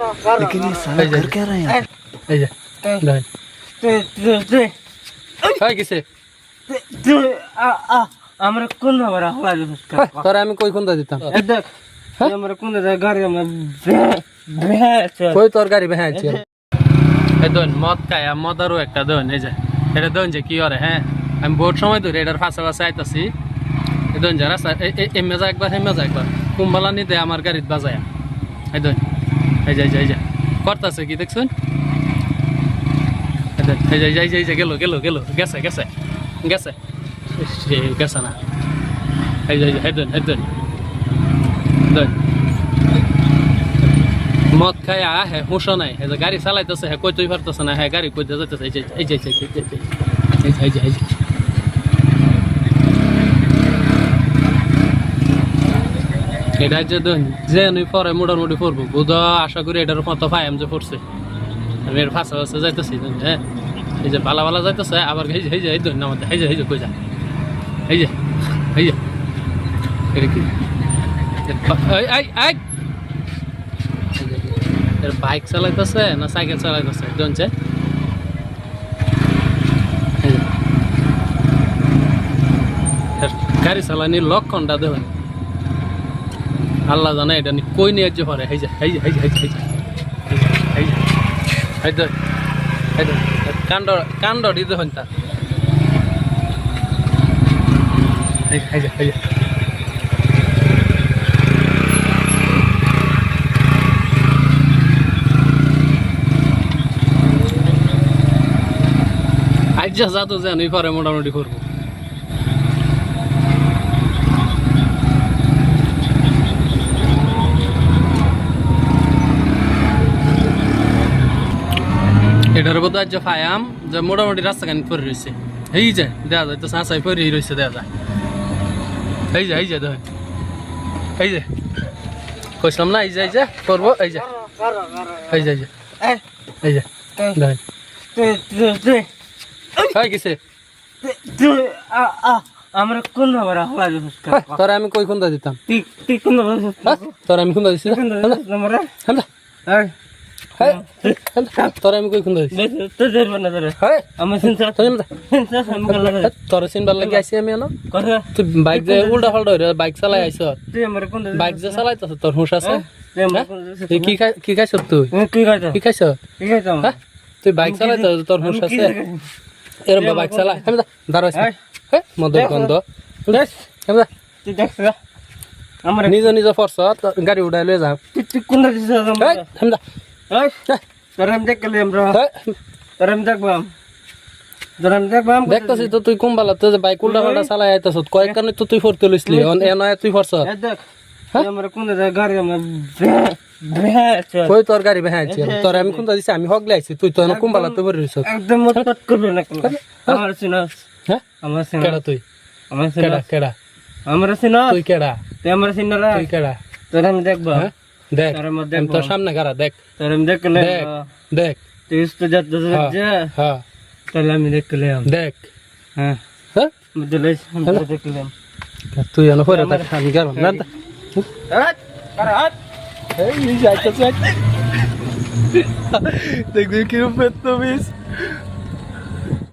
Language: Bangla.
लेकिन ये साला कर क्या रहे हैं এই যে দেখ হয় কিসে আমরা কোন আবার হওয়া তোরা আমি কই কোনটা দিতাম দেখ আমরা কোন গাড়ি আমরা কই তোর গাড়ি বেহাইছে এই দন মদ খায়া মদারও একটা দন এই যে এটা দন যে কি করে হ্যাঁ আমি বহুত সময় ধরে এটার ফাঁসে ফাঁসে আইতাছি এই দন যারা এই মেজা একবার হে মেজা একবার কুম্বালা নিতে আমার গাড়িত বাজায়া এই দন এই যে করতেছে কি দেখছুন এই যে গেল গেছে গেছে না এই যে হেদন মদ খায় হ্যাঁ হুঁশো নাই এই যে গাড়ি চালাইতেছে হ্যাঁ কই তুই পারতেছে না হ্যাঁ গাড়ি কইতে যাইতেছে এই যে এটা যে নুই পরে মোটামুটি পড়বো বুধ আশা করি এটার মতো ফাইম যে পড়ছে আমি এর ফাঁসা ফাঁসা যাইতেছি হ্যাঁ এই যে বালা যাইতেছে আবার এই যে নামাতে এই যে কই যা এই যে এটা কি এর বাইক চালাইতেছে না সাইকেল চালাইতেছে জানছে গাড়ি চালানির লক্ষণটা দেখুন আল্লাহ জানে এটা কই নিয়ে যে পারে কাণ্ড দিতে হন তার আজ যা তো জানি পরে মোটামুটি করবো এটার বোধ আজ ফায়াম যে মোটামুটি রাস্তাখানি পরে রয়েছে এই যে দেখা যায় তো সাঁচাই পরে রয়েছে দেখা যায় এই যে দেখেন এই যে কইলাম না এই যে করবো এই যে দেখেন হয় কিসে আমরা কোন আবার হওয়া তোরা আমি কই কোনটা দিতাম তুই কোন তোরা আমি কোনটা দিছি তোরা আমি কই কোনটা দিছি তোরা চিনবার লাগে আইসি আমি তুই বাইক যে উল্টা ফাল্টা হইরে বাইক চালাই আইস বাইক যে চালাইতেছ তোর হুঁশ আছে কি খাইছ তুই কি খাইছ তুই বাইক চালাইছ তোর হুঁশ আছে এরকম বাইক চালাই দাঁড়াইছ মদের গন্ধ নিজ ফর্স গাড়ি উঠাই লয়ে যাও দেখতেছি তো তুই কুম্বালা তো বাইক উল্টা পাল্টা চালাই আইতাছ কয়েক কারণে তো তুই ফরতে লইছলি তুই ফরস কই তোর গাড়ি বেহাইছে তোর আমি কোনটা দিছি আমি হগলে আইছি তুই তো কুম্বালা তো ভরে রইছ একদম মতপট করবে না আমার সিনাস হ্যাঁ আমার সিনাস কেডা তুই আমার সিনাস কেডা আমার সিনাস তুই কেডা তুই আমার সিনারা তুই কেডা তোর আমি দেখবা দেখ আমি তোর সামনে খারা দেখ তোর আমি দেখলে দেখ তুই তো যত যা হ্যাঁ তাহলে আমি দেখলে দেখ হ্যাঁ হ্যাঁ বুঝলে আমি দেখলাম তুই এনে পরে দেখ আমি গেলাম না এই যাইতেছে দেখবি কিরকম পেত মিস